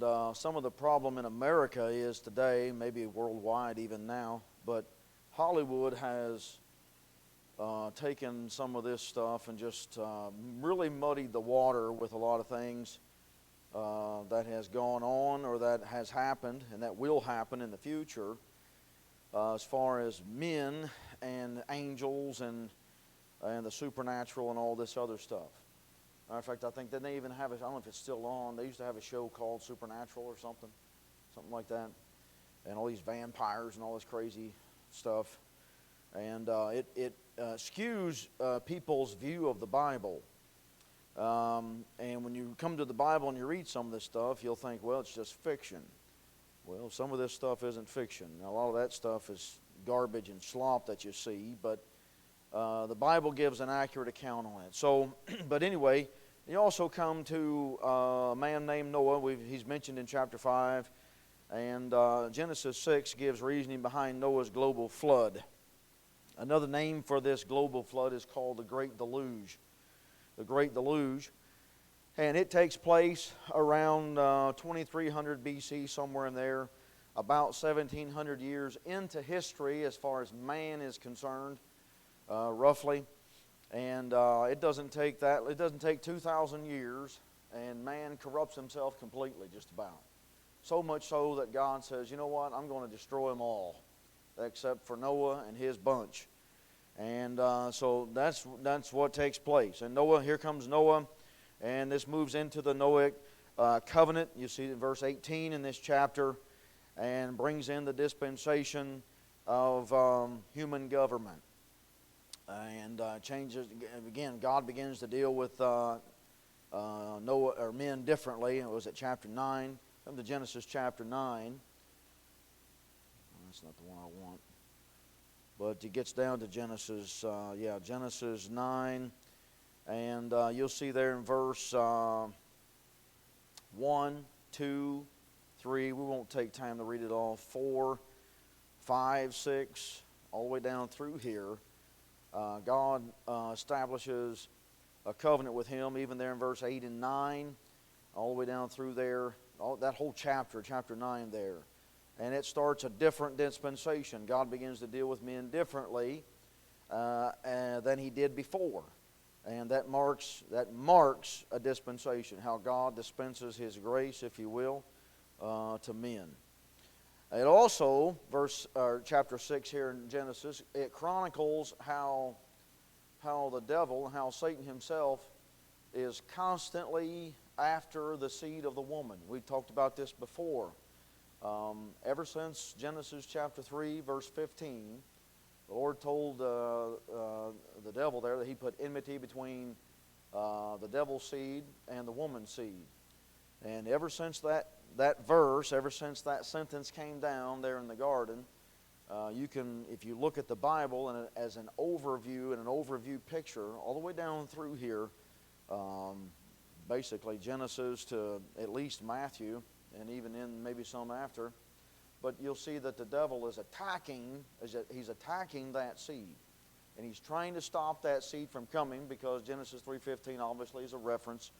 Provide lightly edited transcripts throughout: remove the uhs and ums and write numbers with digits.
And some of the problem in America is today, maybe worldwide even now, but Hollywood has taken some of this stuff and just really muddied the water with a lot of things that has gone on or that has happened and that will happen in the future as far as men and angels and the supernatural and all this other stuff. In fact, I think that they even have, I don't know if it's still on, they used to have a show called Supernatural or something like that, and all these vampires and all this crazy stuff. And it skews people's view of the Bible. And when you come to the Bible and you read some of this stuff, you'll think, well, it's just fiction. Well, some of this stuff isn't fiction. Now, a lot of that stuff is garbage and slop that you see, but the Bible gives an accurate account on it. So, but anyway, you also come to a man named Noah. He's mentioned in chapter 5. And Genesis 6 gives reasoning behind Noah's global flood. Another name for this global flood is called the Great Deluge. The Great Deluge. And it takes place around 2300 BC, somewhere in there, about 1700 years into history as far as man is concerned, roughly. And it doesn't take 2,000 years, and man corrupts himself completely, just about. So much so that God says, you know what, I'm going to destroy them all, except for Noah and his bunch. And so that's what takes place. And Noah, here comes Noah, and this moves into the Noahic covenant. You see it in verse 18 in this chapter, and brings in the dispensation of human government. And changes, again, God begins to deal with Noah or men differently. It was at chapter 9. Come to Genesis chapter 9. That's not the one I want. But it gets down to Genesis, Genesis 9. And you'll see there in verse 1, 2, 3. We won't take time to read it all. 4, 5, 6, all the way down through here. God establishes a covenant with him, even there in verse 8 and 9, all the way down through there. That whole chapter 9 there. And it starts a different dispensation. God begins to deal with men differently than he did before. And that marks a dispensation, how God dispenses his grace, if you will, to men. It also, chapter 6 here in Genesis, it chronicles how the devil, how Satan himself is constantly after the seed of the woman. We've talked about this before. Ever since Genesis chapter 3, verse 15, the Lord told the devil there that he put enmity between the devil's seed and the woman's seed. And ever since that verse, ever since that sentence came down there in the garden, you can, if you look at the Bible and as an overview and an overview picture, all the way down through here, basically Genesis to at least Matthew, and even in maybe some after, but you'll see that the devil is attacking that seed. And he's trying to stop that seed from coming, because Genesis 3:15 obviously is a reference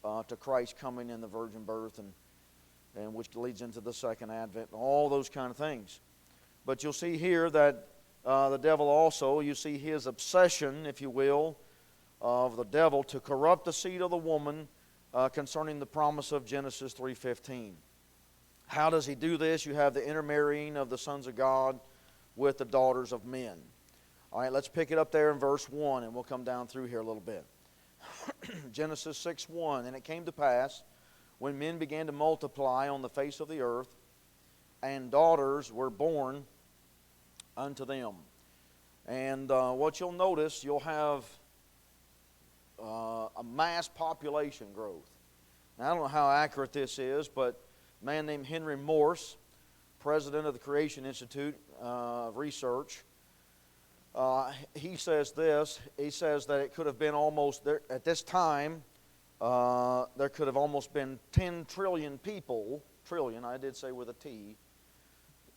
to Christ coming in the virgin birth, and which leads into the second advent, and all those kind of things. But you'll see here that the devil also, you see his obsession, if you will, of the devil to corrupt the seed of the woman concerning the promise of Genesis 3:15. How does he do this? You have the intermarrying of the sons of God with the daughters of men. All right, let's pick it up there in verse 1, and we'll come down through here a little bit. Genesis 6:1, and it came to pass, when men began to multiply on the face of the earth, and daughters were born unto them. And what you'll notice, you'll have a mass population growth. Now, I don't know how accurate this is, but a man named Henry Morse, president of the Creation Institute of Research, he says this. He says that it could have been almost, there, at this time, there could have almost been 10 trillion people, trillion, I did say with a T,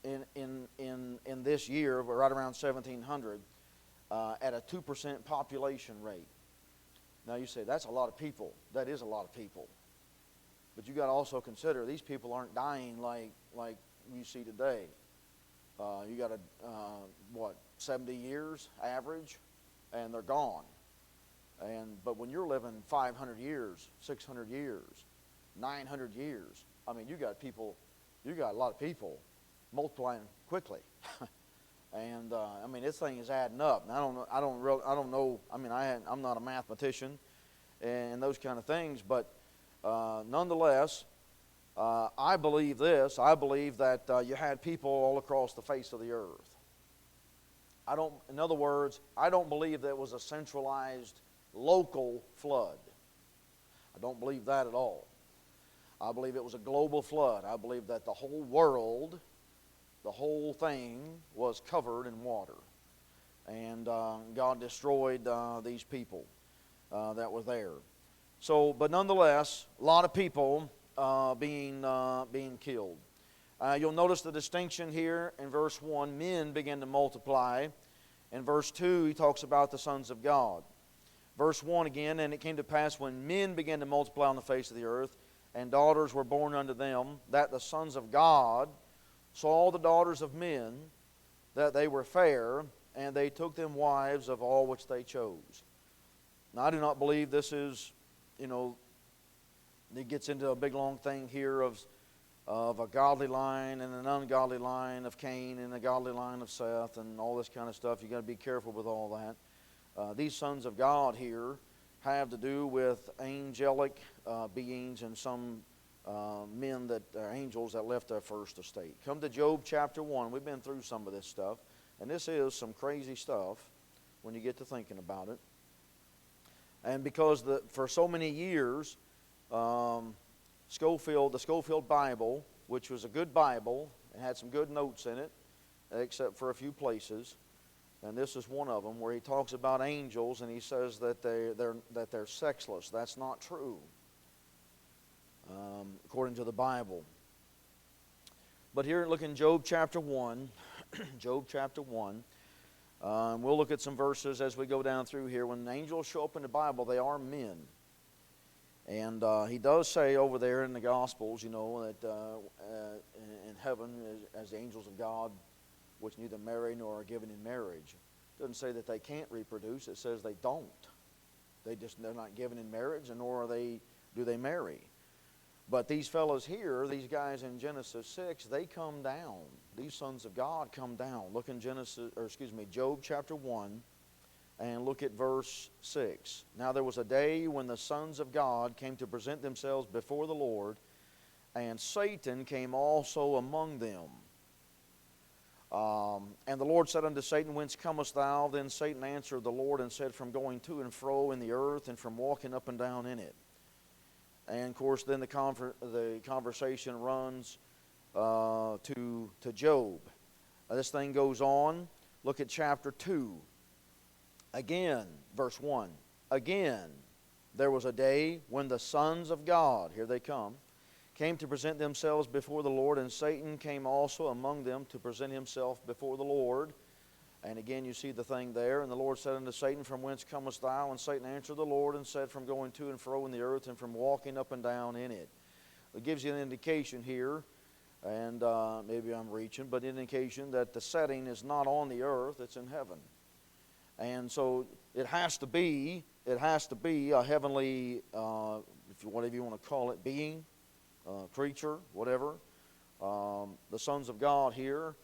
in this year, right around 1700, at a 2% population rate. Now you say, that's a lot of people. That is a lot of people. But you got to also consider these people aren't dying like you see today. You got 70 years average, and they're gone. But when you're living 500 years, 600 years, 900 years, I mean, you got a lot of people multiplying quickly. And I mean, this thing is adding up. And I don't know. I mean, I'm not a mathematician and those kind of things, but nonetheless, I believe this. I believe that you had people all across the face of the earth. In other words, I don't believe there was a centralized local flood. I don't believe that at all. I believe it was a global flood. I believe that the whole world, the whole thing was covered in water. And God destroyed these people that were there. So, but nonetheless, a lot of people being killed. You'll notice the distinction here in verse 1. Men began to multiply. In verse 2, he talks about the sons of God. Verse 1 again, and it came to pass when men began to multiply on the face of the earth, and daughters were born unto them, that the sons of God saw the daughters of men, that they were fair, and they took them wives of all which they chose. Now, I do not believe this is, it gets into a big long thing here of a godly line and an ungodly line of Cain and a godly line of Seth and all this kind of stuff. You've got to be careful with all that. These sons of God here have to do with angelic beings and some men that are angels that left their first estate. Come to Job chapter 1. We've been through some of this stuff, and this is some crazy stuff when you get to thinking about it. And because for so many years, the Schofield Bible, which was a good Bible, it had some good notes in it, except for a few places, and this is one of them where he talks about angels, and he says that they're sexless. That's not true, according to the Bible. But here, look in Job chapter 1. Job chapter 1. And we'll look at some verses as we go down through here. When angels show up in the Bible, they are men. And he does say over there in the Gospels, that in heaven, as the angels of God, which neither marry nor are given in marriage. It doesn't say that they can't reproduce. It says they don't. They're not given in marriage, and nor do they marry. But these fellows here, these guys in Genesis 6, they come down. These sons of God come down. Look in Job chapter 1, and look at verse 6. Now there was a day when the sons of God came to present themselves before the Lord, and Satan came also among them. And the Lord said unto Satan, Whence comest thou? Then Satan answered the Lord and said, From going to and fro in the earth, and from walking up and down in it. And of course, then the conversation runs to Job. This thing goes on. Look at chapter 2. Again, verse 1. Again, there was a day when the sons of God, here they come, came to present themselves before the Lord, and Satan came also among them to present himself before the Lord. And again, you see the thing there. And the Lord said unto Satan, From whence comest thou? And Satan answered the Lord and said, From going to and fro in the earth, and from walking up and down in it. It gives you an indication here, and maybe I'm reaching, but an indication that the setting is not on the earth, it's in heaven. And so it has to be a heavenly, whatever you want to call it, being, creature, whatever. The sons of God here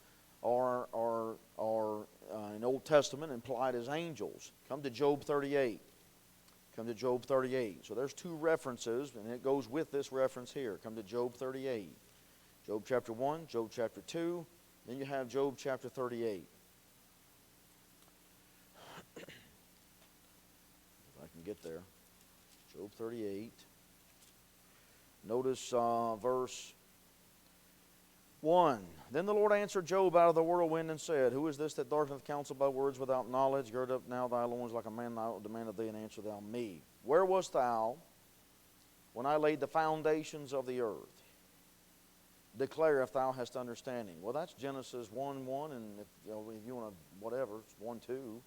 are in Old Testament implied as angels. Come to Job 38. Come to Job 38. So there's two references, and it goes with this reference here. Come to Job 38. Job chapter 1, Job chapter 2, then you have Job chapter 38. If I can get there. Job 38. Notice verse 1. Then the Lord answered Job out of the whirlwind and said, Who is this that darkeneth counsel by words without knowledge? Gird up now thy loins like a man, and I will demand of thee, and answer thou me. Where wast thou when I laid the foundations of the earth? Declare if thou hast understanding. Well, that's Genesis 1:1, and if you want to, whatever, it's 1:2,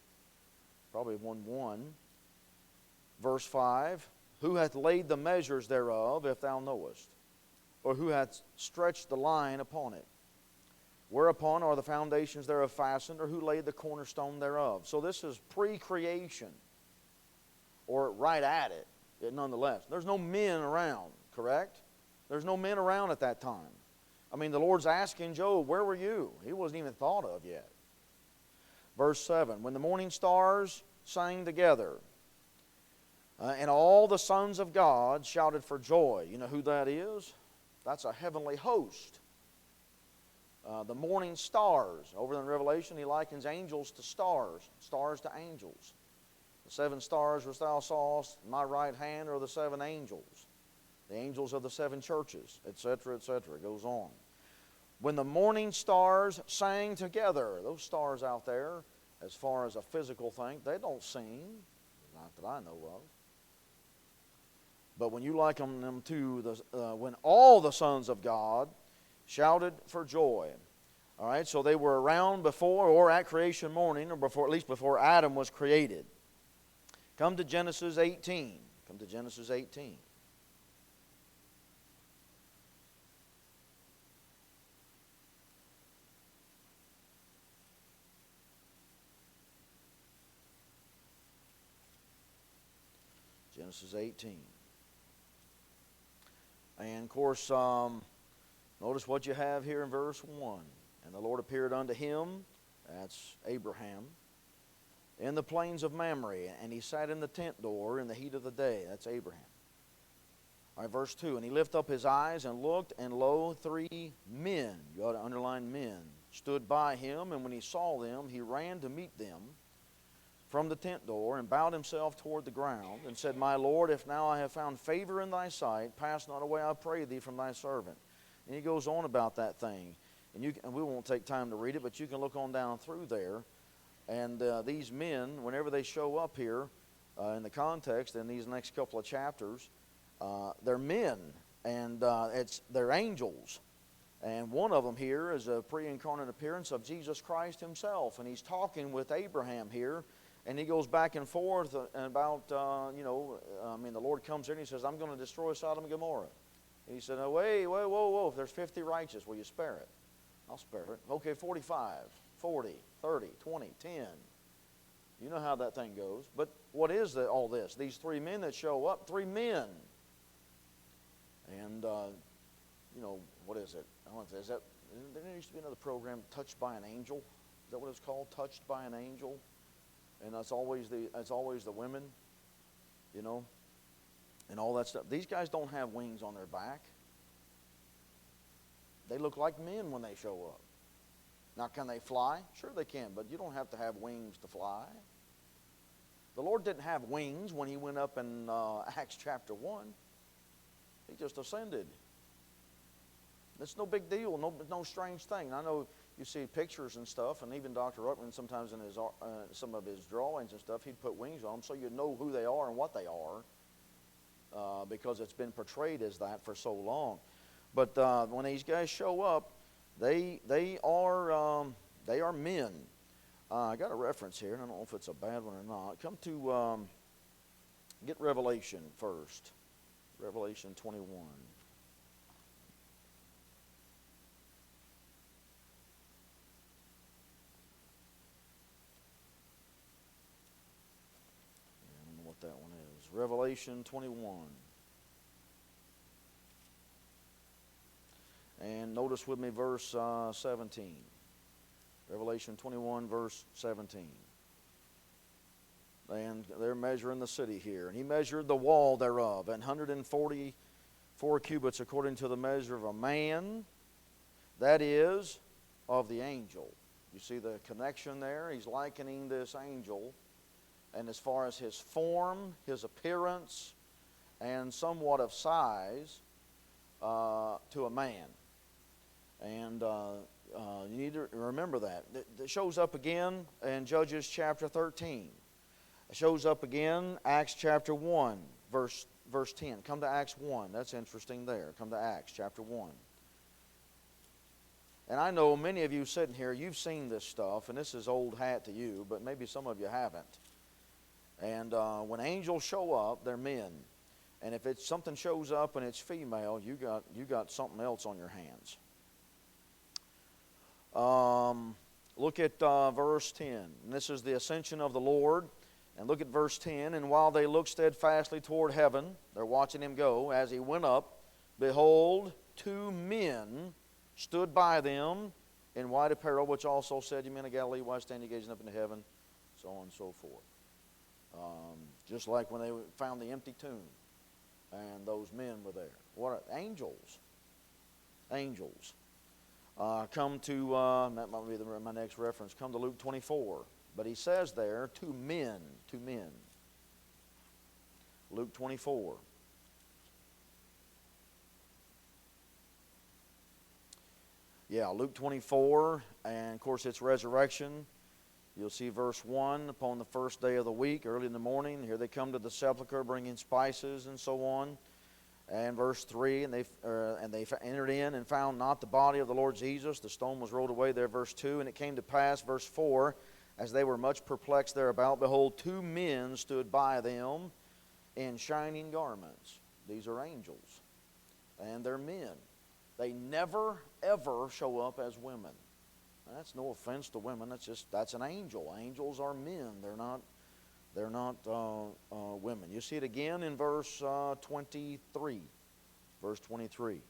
probably 1:1. Verse 5, Who hath laid the measures thereof, if thou knowest? or who hath stretched the line upon it? Whereupon are the foundations thereof fastened, or who laid the cornerstone thereof? So this is pre-creation, or right at it, nonetheless. There's no men around, correct? There's no men around at that time. I mean, the Lord's asking Job, where were you? He wasn't even thought of yet. Verse 7, when the morning stars sang together, and all the sons of God shouted for joy. You know who that is? That's a heavenly host. The morning stars. Over in Revelation, he likens angels to stars, stars to angels. The 7 stars which thou sawest in my right hand are the 7 angels, the angels of the 7 churches, etc., etc. It goes on. When the morning stars sang together, those stars out there, as far as a physical thing, they don't sing, not that I know of. But when you liken them to when all the sons of God shouted for joy. All right, so they were around before or at creation morning, or before, at least before Adam was created. Come to Genesis 18. Come to Genesis 18. Genesis 18. And of course, notice what you have here in verse 1. And the Lord appeared unto him, that's Abraham, in the plains of Mamre, and he sat in the tent door in the heat of the day, that's Abraham. All right, verse 2, and he lifted up his eyes and looked, and lo, 3 men, you ought to underline men, stood by him, and when he saw them, he ran to meet them from the tent door, and bowed himself toward the ground, and said, My Lord, if now I have found favor in thy sight, pass not away, I pray thee, from thy servant. And he goes on about that thing. And we won't take time to read it, but you can look on down through there. And these men, whenever they show up here in the context in these next couple of chapters, they're men, and they're angels. And one of them here is a pre-incarnate appearance of Jesus Christ himself. And he's talking with Abraham here. And he goes back and forth about, the Lord comes here and he says, I'm going to destroy Sodom and Gomorrah. And he said, oh, whoa, if there's 50 righteous, will you spare it? I'll spare it. Okay, 45, 40, 30, 20, 10. You know how that thing goes. But what is all this? These 3 men that show up, 3 men. And, what is it? There used to be another program, Touched by an Angel. Is that what it's called? Touched by an Angel? And that's always the women, and all that stuff. These guys don't have wings on their back. They look like men when they show up. Now, can they fly? Sure they can, but you don't have to have wings to fly. The Lord didn't have wings when he went up in Acts chapter 1. He just ascended. It's no big deal, no strange thing. I know you see pictures and stuff, and even Dr. Ruckman sometimes in his some of his drawings and stuff, he'd put wings on them so you know who they are and what they are, because it's been portrayed as that for so long. But when these guys show up, they are men. I got a reference here, and I don't know if it's a bad one or not. Come to get Revelation first. Revelation 21. That one is Revelation 21. And notice with me verse 17. Revelation 21, verse 17. And they're measuring the city here. And he measured the wall thereof, 144 cubits according to the measure of a man, that is, of the angel. You see the connection there? He's likening this angel, and as far as his form, his appearance, and somewhat of size, to a man. And you need to remember that. It shows up again in Judges chapter 13. It shows up again, Acts chapter 1, verse 10. Come to Acts 1. That's interesting there. Come to Acts chapter 1. And I know many of you sitting here, you've seen this stuff, and this is old hat to you, but maybe some of you haven't. And when angels show up, they're men. And if it's something shows up and it's female, you got something else on your hands. Look at verse 10. And this is the ascension of the Lord. And look at verse 10. And while they looked steadfastly toward heaven, they're watching him go, as he went up, behold, 2 men stood by them in white apparel, which also said, "Ye men of Galilee, why stand ye gazing up into heaven?" So on and so forth. Just like when they found the empty tomb, and those men were there. What angels? Angels. Come to, that might be my next reference, come to Luke 24. But he says there, 2 men, 2 men. Luke 24. Yeah, Luke 24, and of course it's resurrection. You'll see verse 1, upon the first day of the week, early in the morning, here they come to the sepulchre bringing spices and so on. And verse 3, and they entered in and found not the body of the Lord Jesus. The stone was rolled away there, verse 2. And it came to pass, verse 4, as they were much perplexed thereabout, behold, 2 men stood by them in shining garments. These are angels, and they're men. They never, ever show up as women. That's no offense to women. That's an angel. Angels are men. They're not women. You see it again in verse 23. Verse 23.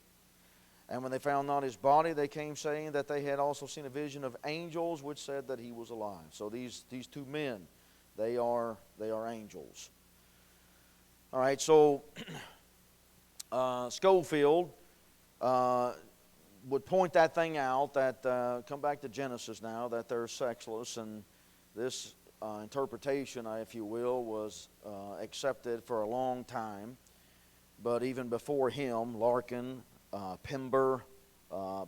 And when they found not his body, they came saying that they had also seen a vision of angels, which said that he was alive. So these 2 men, they are angels. All right. So Schofield would point that thing out, that come back to Genesis now, that they're sexless, and this interpretation, if you will, was accepted for a long time. But even before him, Larkin, Pember,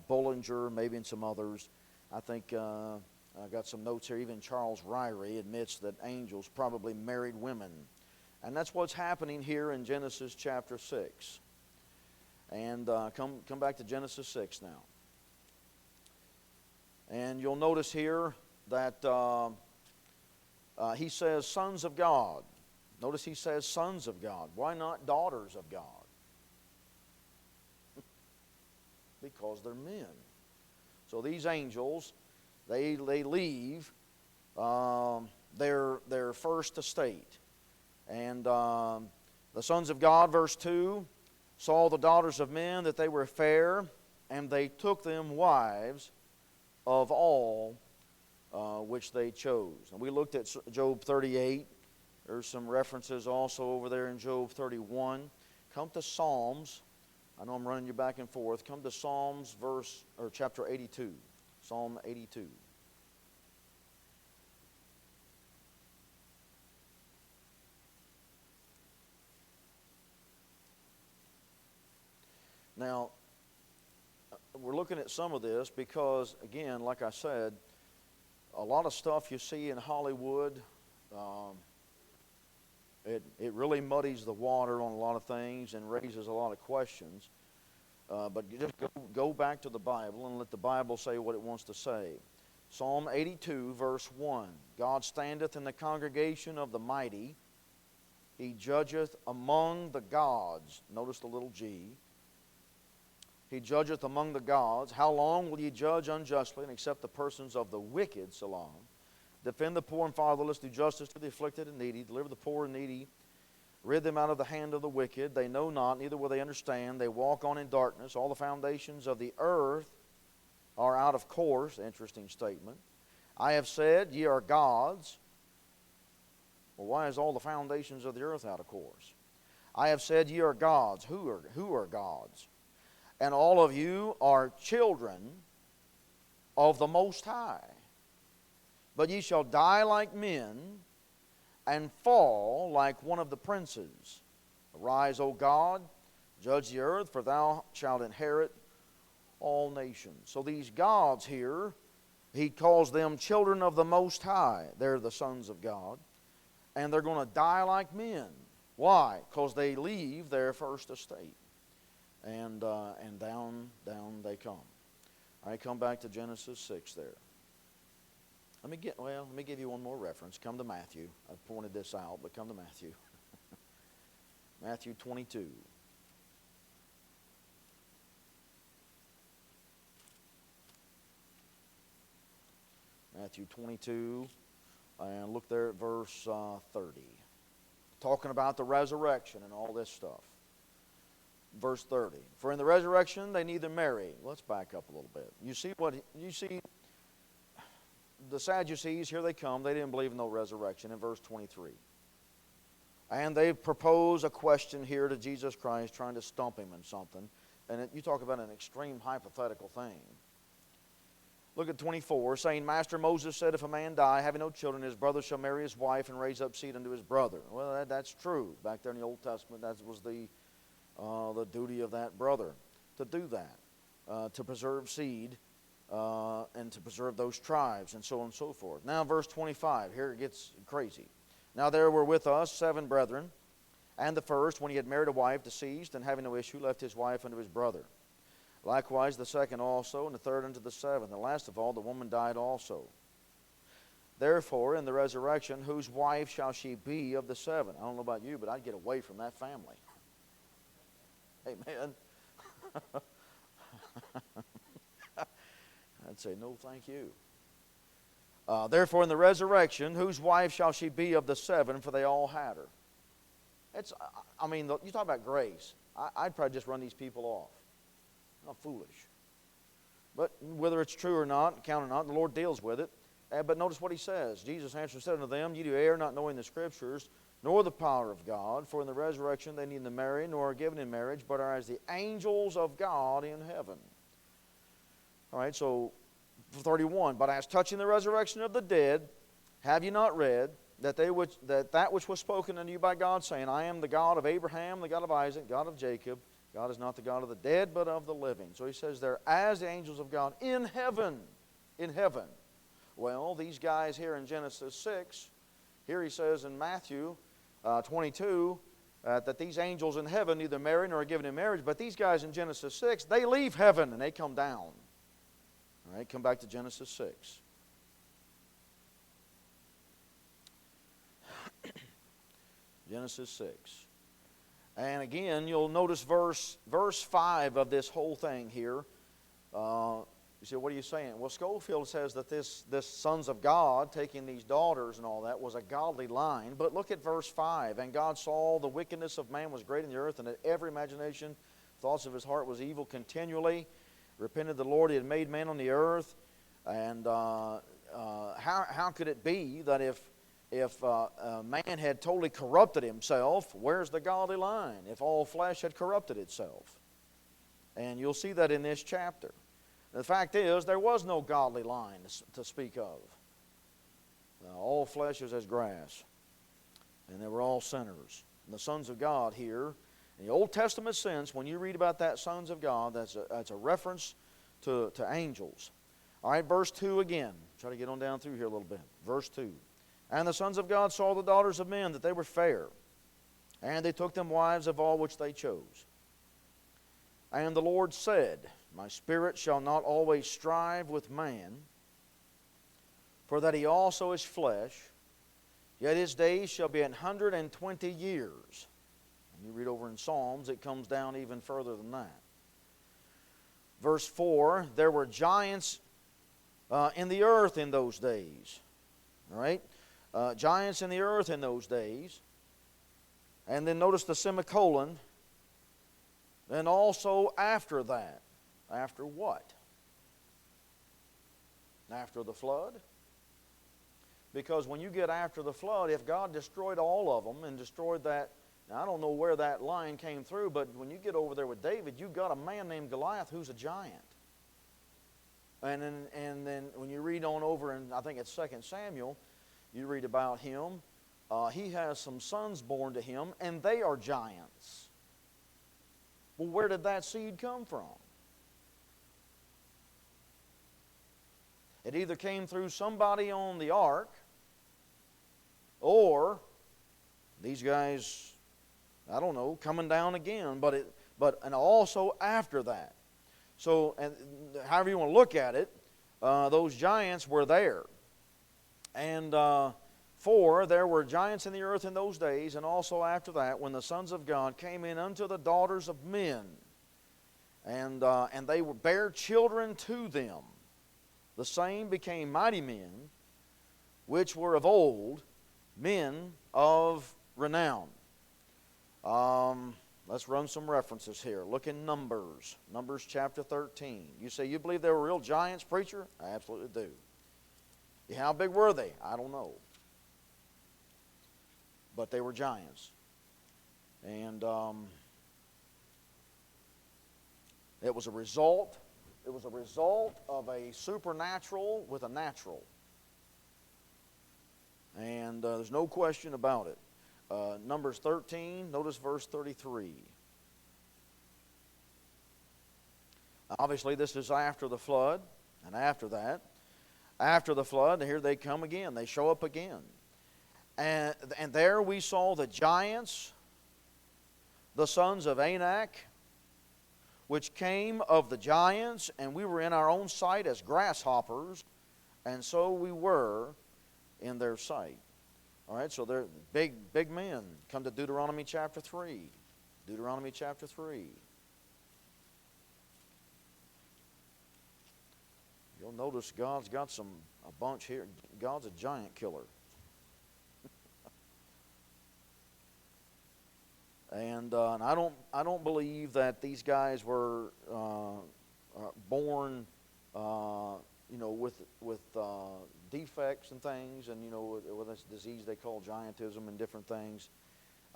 Bullinger, maybe and some others, I think I got some notes here, even Charles Ryrie admits that angels probably married women. And that's what's happening here in Genesis chapter 6. And come back to Genesis 6 now. And you'll notice here that he says sons of God. Notice he says sons of God. Why not daughters of God? Because they're men. So these angels, they leave their first estate. And the sons of God, verse 2, saw the daughters of men that they were fair, and they took them wives of all which they chose. And we looked at Job 38. There's some references also over there in Job 31. Come to Psalms. I know I'm running you back and forth. Come to Psalms chapter 82. Psalm 82. Now, we're looking at some of this because, again, like I said, a lot of stuff you see in Hollywood, it really muddies the water on a lot of things and raises a lot of questions. But you just go back to the Bible and let the Bible say what it wants to say. Psalm 82, verse 1. God standeth in the congregation of the mighty. He judgeth among the gods. Notice the little g. He judgeth among the gods. How long will ye judge unjustly and accept the persons of the wicked? Salam. Defend the poor and fatherless. Do justice to the afflicted and needy. Deliver the poor and needy. Rid them out of the hand of the wicked. They know not, neither will they understand. They walk on in darkness. All the foundations of the earth are out of course. Interesting statement. I have said, ye are gods. Well, why is all the foundations of the earth out of course? I have said, ye are gods. Who are gods? And all of you are children of the Most High. But ye shall die like men, and fall like one of the princes. Arise, O God, judge the earth, for thou shalt inherit all nations. So these gods here, he calls them children of the Most High. They're the sons of God. And they're going to die like men. Why? Because they leave their first estate. And down they come. All right, come back to Genesis 6 there. Let me give you one more reference. Come to Matthew. I pointed this out, but come to Matthew. Matthew 22. Matthew 22, and look there at verse 30. Talking about the resurrection and all this stuff. Verse 30. For in the resurrection they neither marry. Let's back up a little bit. You see the Sadducees, here they come. They didn't believe in no resurrection in verse 23. And they propose a question here to Jesus Christ, trying to stump him in something. And you talk about an extreme hypothetical thing. Look at 24, saying, Master, Moses said, if a man die, having no children, his brother shall marry his wife and raise up seed unto his brother. Well, that's true. Back there in the Old Testament, that was the duty of that brother to do that, to preserve seed and to preserve those tribes, and so on and so forth. Now, verse 25, here it gets crazy. Now there were with us 7 brethren, and the first, when he had married a wife, deceased, and having no issue, left his wife unto his brother. Likewise the second also, and the third unto the seventh. And last of all, the woman died also. Therefore, in the resurrection, whose wife shall she be of the 7? I don't know about you, but I'd get away from that family. Amen. I'd say, no, thank you. Therefore, in the resurrection, whose wife shall she be of the 7? For they all had her. You talk about grace. I'd probably just run these people off. Not foolish. But whether it's true or not, count or not, the Lord deals with it. But notice what he says. Jesus answered and said unto them, Ye do err, not knowing the Scriptures, nor the power of God. For in the resurrection they neither marry, nor are given in marriage, but are as the angels of God in heaven. All right, so 31. But as touching the resurrection of the dead, have ye not read that that which was spoken unto you by God, saying, I am the God of Abraham, the God of Isaac, God of Jacob. God is not the God of the dead, but of the living. So he says they're as the angels of God in heaven. In heaven. Well, these guys here in Genesis 6, here he says in Matthew 22, that these angels in heaven neither marry nor are given in marriage, but these guys in Genesis 6, they leave heaven and they come down. All right, come back to Genesis 6. Genesis 6. And again, you'll notice verse 5 of this whole thing here. You say, what are you saying? Well, Schofield says that this sons of God, taking these daughters and all that, was a godly line. But look at verse 5. And God saw the wickedness of man was great in the earth, and that every imagination, thoughts of his heart was evil continually. Repented the Lord, he had made man on the earth. And how could it be that if man had totally corrupted himself, where's the godly line? If all flesh had corrupted itself. And you'll see that in this chapter. The fact is, there was no godly line to speak of. All flesh is as grass. And they were all sinners. And the sons of God here, in the Old Testament sense, when you read about that sons of God, that's a reference to angels. All right, verse 2 again. Try to get on down through here a little bit. Verse 2. And the sons of God saw the daughters of men, that they were fair. And they took them wives of all which they chose. And the Lord said, My spirit shall not always strive with man, for that he also is flesh, yet his days shall be 120 years. And you read over in Psalms, it comes down even further than that. Verse 4, there were giants in the earth in those days. All right? Giants in the earth in those days. And then notice the semicolon. And also after that. After what? After the flood? Because when you get after the flood, if God destroyed all of them and destroyed that, now I don't know where that line came through, but when you get over there with David, you've got a man named Goliath who's a giant. And then when you read on over in, I think it's 2 Samuel, you read about him. He has some sons born to him, and they are giants. Well, where did that seed come from? It either came through somebody on the ark, or these guys, I don't know, coming down again. And also after that. So, and however you want to look at it, those giants were there. And For there were giants in the earth in those days, and also after that, when the sons of God came in unto the daughters of men, and they bare children to them. The same became mighty men, which were of old, men of renown. Let's run some references here. Look in Numbers chapter 13. You say, you believe there were real giants, preacher? I absolutely do. How big were they? I don't know. But they were giants. And it was a result of a supernatural with a natural. And there's no question about it. Numbers 13, notice verse 33. Obviously, this is after the flood, and after the flood, here they come again. They show up again. And there we saw the giants, the sons of Anak, which came of the giants, and we were in our own sight as grasshoppers, and so we were in their sight. All right, so they're big men. Come to Deuteronomy chapter 3. Deuteronomy chapter 3. You'll notice God's got a bunch here. God's a giant killer. And I don't believe that these guys were born, with defects and things, and with this disease they call giantism and different things.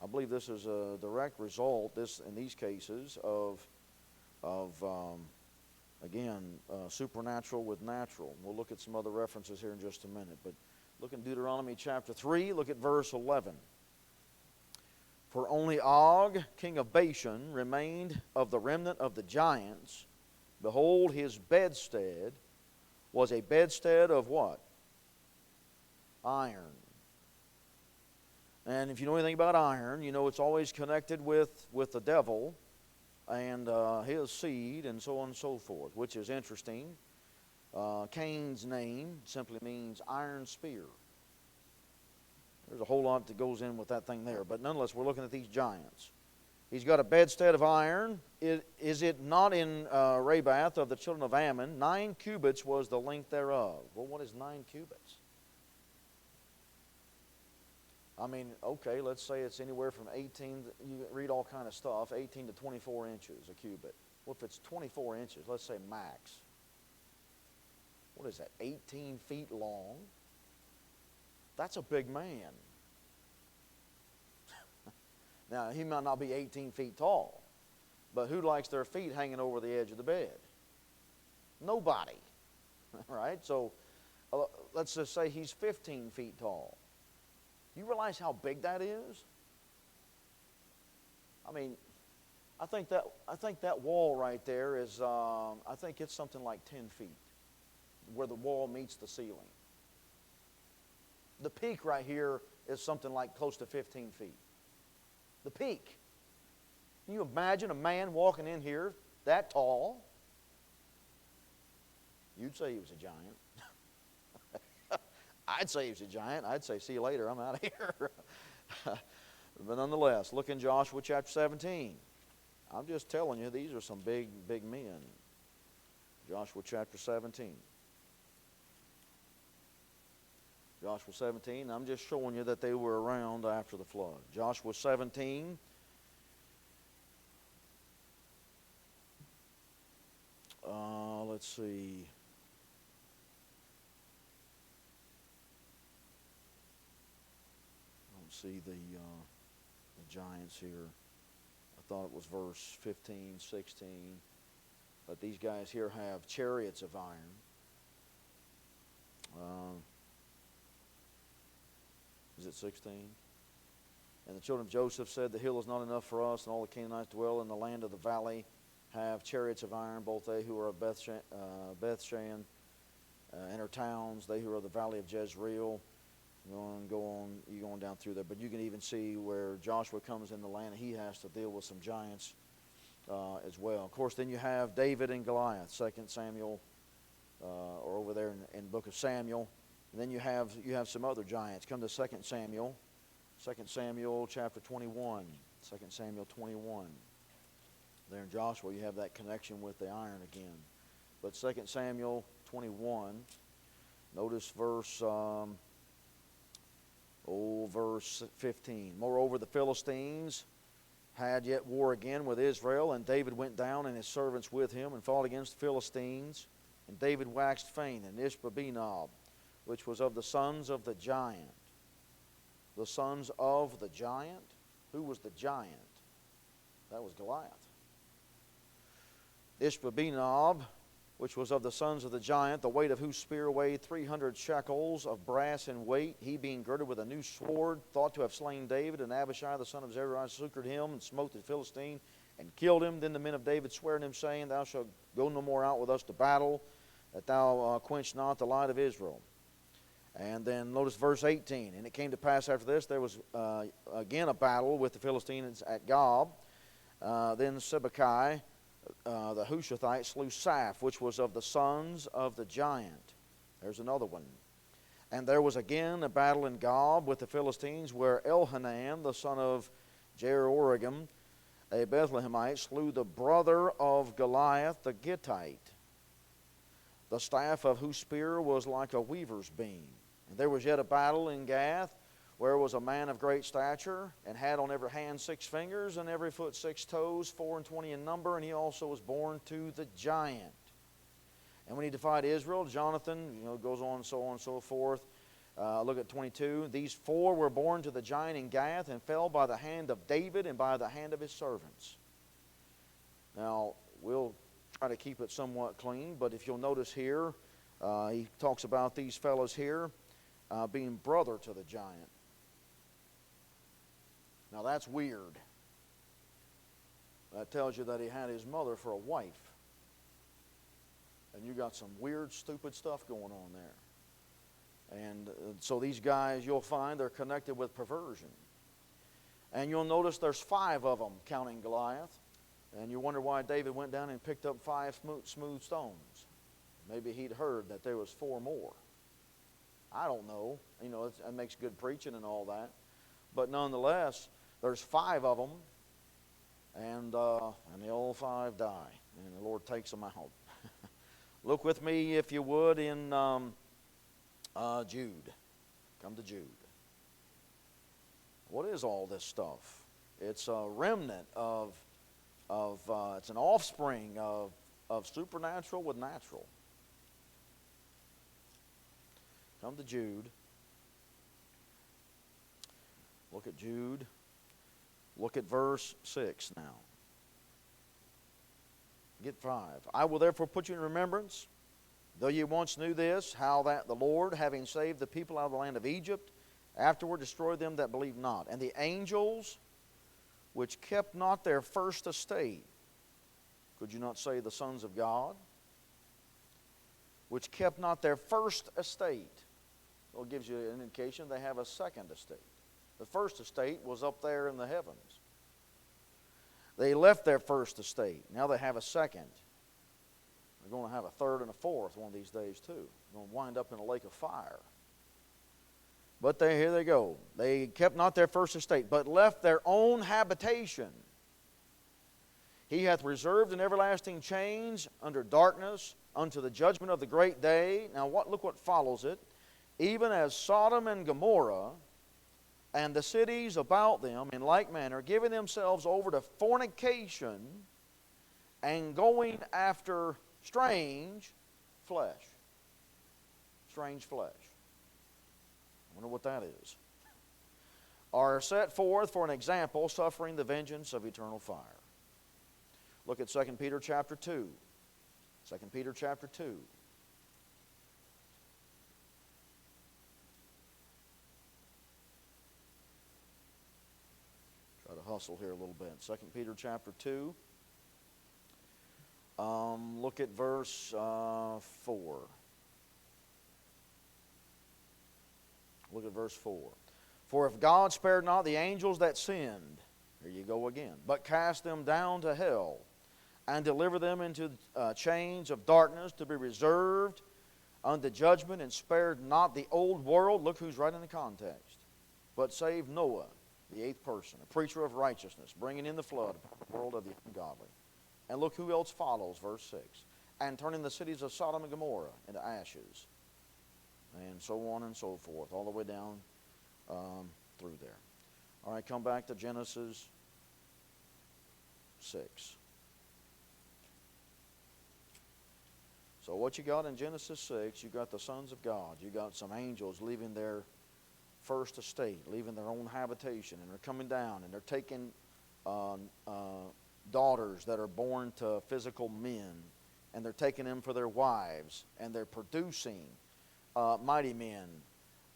I believe this is a direct result, in these cases, of supernatural with natural. We'll look at some other references here in just a minute. But look in Deuteronomy chapter 3. Look at verse 11. For only Og, king of Bashan, remained of the remnant of the giants. Behold, his bedstead was a bedstead of what? Iron. And if you know anything about iron, you know it's always connected with the devil and his seed and so on and so forth, which is interesting. Cain's name simply means iron spear. There's a whole lot that goes in with that thing there. But nonetheless, we're looking at these giants. He's got a bedstead of iron. Is it not in Rabath of the children of Ammon? 9 cubits was the length thereof. Well, what is 9 cubits? I mean, okay, let's say it's anywhere from 18, you read all kind of stuff, 18 to 24 inches a cubit. Well, if it's 24 inches, let's say max. What is that, 18 feet long? That's a big man. Now, he might not be 18 feet tall, but who likes their feet hanging over the edge of the bed? Nobody, right? So let's just say he's 15 feet tall. You realize how big that is? I mean, I think that wall right there is, I think it's something like 10 feet, where the wall meets the ceiling. The peak right here is something like close to 15 feet. The peak. Can you imagine a man walking in here that tall? You'd say he was a giant. I'd say he was a giant. I'd say, see you later, I'm out of here. But nonetheless, look in Joshua chapter 17. I'm just telling you, these are some big men. Joshua chapter 17. Joshua 17, I'm just showing you that they were around after the flood. Joshua 17. Let's see. I don't see the giants here. I thought it was verse 15, 16. But these guys here have chariots of iron. Is it 16? And the children of Joseph said, the hill is not enough for us, and all the Canaanites dwell in the land of the valley have chariots of iron, both they who are of Bethshan and her towns, they who are of the valley of Jezreel. You're going down through there. But you can even see where Joshua comes in the land, and he has to deal with some giants as well. Of course, then you have David and Goliath, 2 Samuel, or over there in the book of Samuel. And then you have some other giants. Come to 2 Samuel. 2 Samuel chapter 21. 2 Samuel 21. There in Joshua you have that connection with the iron again. But 2 Samuel 21, notice verse 15. Moreover, the Philistines had yet war again with Israel, and David went down and his servants with him and fought against the Philistines. And David waxed faint in Ishbabenob, which was of the sons of the giant. The sons of the giant? Who was the giant? That was Goliath. Ishbabenob, which was of the sons of the giant, the weight of whose spear weighed 300 shekels of brass in weight, he being girded with a new sword, thought to have slain David, and Abishai the son of Zeruiah succored him, and smote the Philistine, and killed him. Then the men of David sware unto him, saying, Thou shalt go no more out with us to battle, that thou quench not the light of Israel. And then notice verse 18. And it came to pass after this, there was again a battle with the Philistines at Gob. Then Sibbecai, the Hushathite, slew Saph, which was of the sons of the giant. There's another one. And there was again a battle in Gob with the Philistines, where Elhanan, the son of Jehoram, a Bethlehemite, slew the brother of Goliath the Gittite, the staff of whose spear was like a weaver's beam. And there was yet a battle in Gath, where was a man of great stature, and had on every hand 6 fingers, and every foot 6 toes, 24 in number, and he also was born to the giant. And when he defied Israel, Jonathan, goes on and so forth. Look at 22. These 4 were born to the giant in Gath, and fell by the hand of David and by the hand of his servants. Now, we'll try to keep it somewhat clean, but if you'll notice here, he talks about these fellows here being brother to the giant. Now that's weird. That tells you that he had his mother for a wife. And you got some weird, stupid stuff going on there. And so these guys, you'll find, they're connected with perversion. And you'll notice there's 5 of them, counting Goliath. And you wonder why David went down and picked up 5 smooth stones. Maybe he'd heard that there was 4 more. I don't know. It makes good preaching and all that. But nonetheless, there's 5 of them, and the all 5 die, and the Lord takes them out. Look with me, if you would, in Jude. Come to Jude. What is all this stuff? It's a remnant of it's an offspring of supernatural with natural. Come to Jude. Look at Jude. Look at verse 6 now. Get 5. I will therefore put you in remembrance, though you once knew this, how that the Lord, having saved the people out of the land of Egypt, afterward destroyed them that believed not. And the angels which kept not their first estate, could you not say the sons of God? Which kept not their first estate. Well, it gives you an indication they have a second estate. The first estate was up there in the heavens. They left their first estate. Now they have a second. They're going to have a third and a fourth one of these days too. They're going to wind up in a lake of fire. But here they go. They kept not their first estate, but left their own habitation. He hath reserved in everlasting chains under darkness unto the judgment of the great day. Now look what follows it. Even as Sodom and Gomorrah and the cities about them in like manner, giving themselves over to fornication and going after strange flesh. Strange flesh. I wonder what that is. Are set forth for an example, suffering the vengeance of eternal fire. Look at 2 Peter chapter 2. 2 Peter chapter 2. Try to hustle here a little bit. 2 Peter chapter 2. Look at verse 4. Look at verse 4. For if God spared not the angels that sinned, here you go again, but cast them down to hell, and delivered them into chains of darkness to be reserved unto judgment, and spared not the old world. Look who's right in the context. But saved Noah, the eighth person, a preacher of righteousness, bringing in the flood, the world of the ungodly. And look who else follows, verse 6. And turning the cities of Sodom and Gomorrah into ashes. And so on and so forth, all the way down through there. All right, come back to Genesis 6. So what you got in Genesis 6, you got the sons of God. You got some angels leaving their first estate, leaving their own habitation, and they're coming down, and they're taking daughters that are born to physical men, and they're taking them for their wives, and they're producing mighty men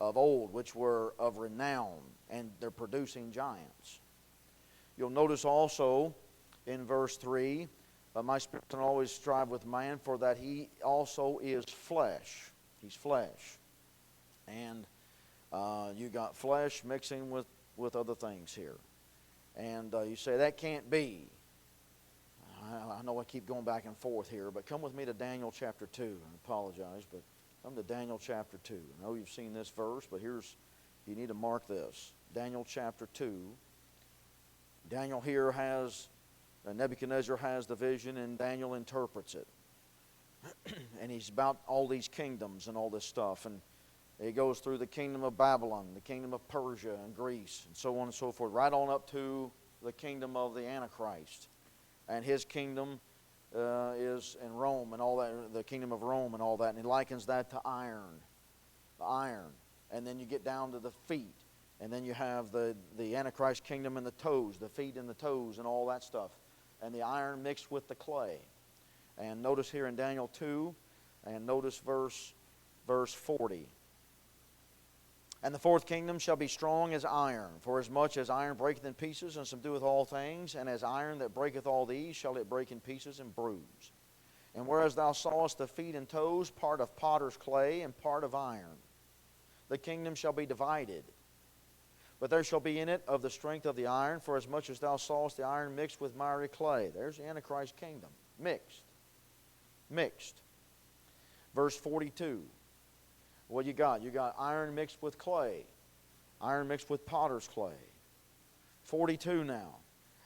of old, which were of renown, and they're producing giants. You'll notice also in verse 3, my spirit can always strive with man, for that he also is flesh. He's flesh. And you got flesh mixing with other things here. And you say, that can't be. I know I keep going back and forth here, but come with me to Daniel chapter 2. I apologize, but come to Daniel chapter 2. I know you've seen this verse, but you need to mark this. Daniel chapter 2. Daniel here Nebuchadnezzar has the vision, and Daniel interprets it. And he's about all these kingdoms and all this stuff. And he goes through the kingdom of Babylon, the kingdom of Persia and Greece, and so on and so forth, right on up to the kingdom of the Antichrist. And his kingdom is in Rome and all that, the kingdom of Rome and all that. And he likens that to iron. The iron. And then you get down to the feet. And then you have the Antichrist kingdom and the toes, the feet and the toes and all that stuff. And the iron mixed with the clay. And notice here in Daniel 2, and notice verse 40. And the fourth kingdom shall be strong as iron, for as much as iron breaketh in pieces and subdueth all things, and as iron that breaketh all these shall it break in pieces and bruise. And whereas thou sawest the feet and toes, part of potter's clay and part of iron, the kingdom shall be divided. But there shall be in it of the strength of the iron, for as much as thou sawest the iron mixed with miry clay. There's the Antichrist kingdom. Mixed. Mixed. Verse 42. What you got? You got iron mixed with clay. Iron mixed with potter's clay. 42 now.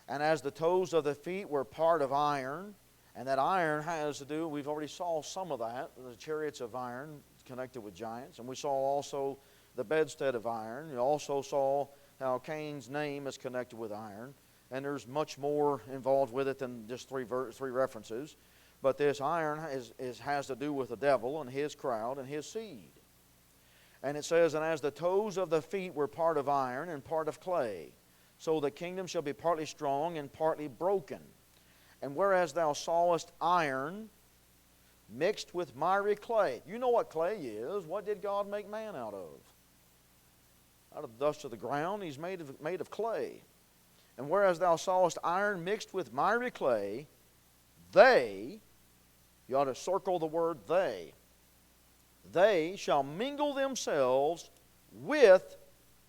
And as the toes of the feet were part of iron, and that iron has to do, we've already saw some of that, the chariots of iron connected with giants. And we saw also the bedstead of iron. You also saw how Cain's name is connected with iron. And there's much more involved with it than just three references. But this iron has to do with the devil and his crowd and his seed. And it says, and as the toes of the feet were part of iron and part of clay, so the kingdom shall be partly strong and partly broken. And whereas thou sawest iron mixed with miry clay. You know what clay is. What did God make man out of? Out of the dust of the ground, he's made of clay. And whereas thou sawest iron mixed with miry clay, they, you ought to circle the word they shall mingle themselves with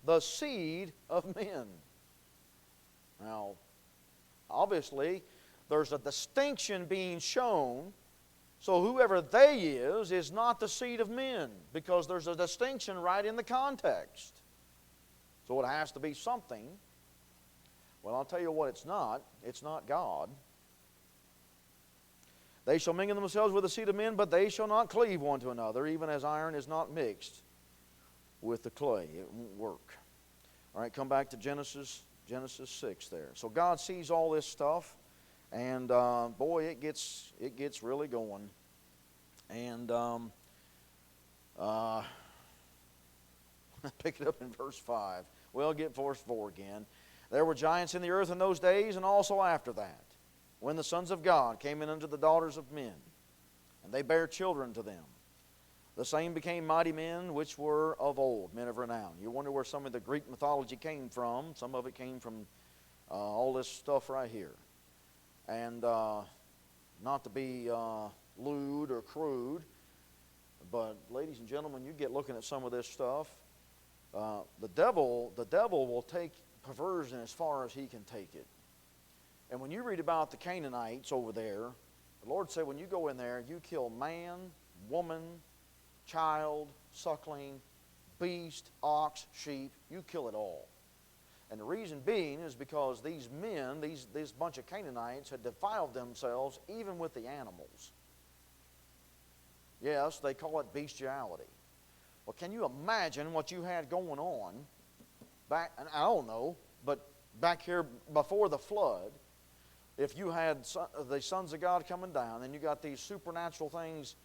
the seed of men. Now, obviously, there's a distinction being shown. So whoever they is not the seed of men, because there's a distinction right in the context. So it has to be something. Well, I'll tell you what it's not. It's not God. They shall mingle themselves with the seed of men, but they shall not cleave one to another, even as iron is not mixed with the clay. It won't work. All right, come back to Genesis 6 there. So God sees all this stuff, and boy, it gets really going. And pick it up in verse 5. Well, get verse 4 again. There were giants in the earth in those days, and also after that, when the sons of God came in unto the daughters of men, and they bare children to them. The same became mighty men which were of old, men of renown. You wonder where some of the Greek mythology came from. Some of it came from all this stuff right here. And not to be lewd or crude, but ladies and gentlemen, you get looking at some of this stuff. The devil will take perversion as far as he can take it. And when you read about the Canaanites over there, the Lord said when you go in there, you kill man, woman, child, suckling, beast, ox, sheep, you kill it all. And the reason being is because these men, this bunch of Canaanites, had defiled themselves even with the animals. Yes, they call it bestiality. Well, can you imagine what you had going on back, and I don't know, but back here before the flood, if you had the sons of God coming down, and you got these supernatural things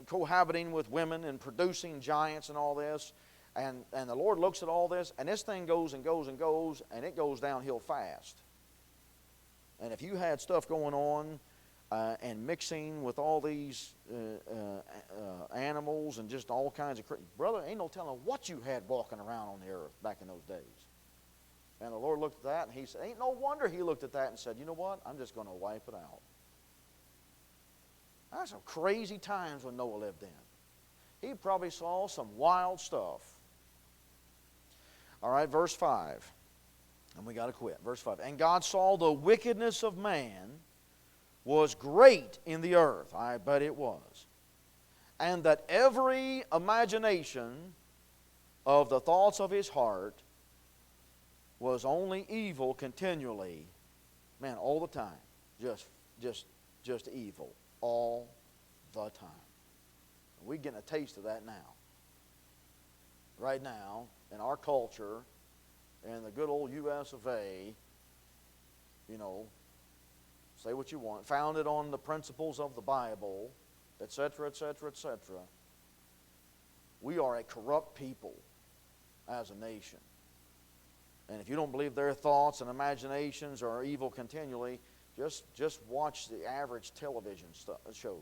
cohabiting with women and producing giants and all this, and the Lord looks at all this, and this thing goes and goes and goes, and it goes downhill fast. And if you had stuff going on and mixing with all these animals and just all kinds of brother, ain't no telling what you had walking around on the earth back in those days. And the Lord looked at that, and He said, ain't no wonder He looked at that and said, you know what? I'm just going to wipe it out. That's some crazy times when Noah lived in. He probably saw some wild stuff. All right, verse 5. And we got to quit. Verse 5. And God saw the wickedness of man was great in the earth. I bet it was. And that every imagination of the thoughts of his heart was only evil continually. Man, all the time. Just evil. All the time. We're getting a taste of that now. Right now, in our culture, in the good old U.S. of A., you know, say what you want, founded on the principles of the Bible, etc., etc., etc. We are a corrupt people as a nation. And if you don't believe their thoughts and imaginations are evil continually, just watch the average television shows.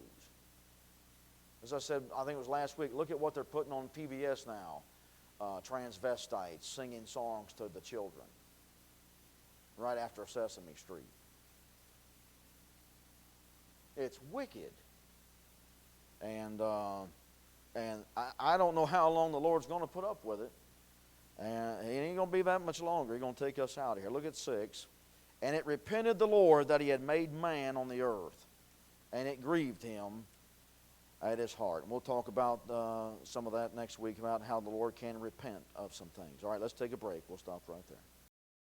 As I said, I think it was last week, look at what they're putting on PBS now. Transvestites singing songs to the children right after Sesame Street. It's wicked. And I don't know how long the Lord's going to put up with it. And it ain't going to be that much longer. He's going to take us out of here. Look at 6. And it repented the Lord that He had made man on the earth, and it grieved Him at His heart. And we'll talk about some of that next week, about how the Lord can repent of some things. All right, let's take a break. We'll stop right there.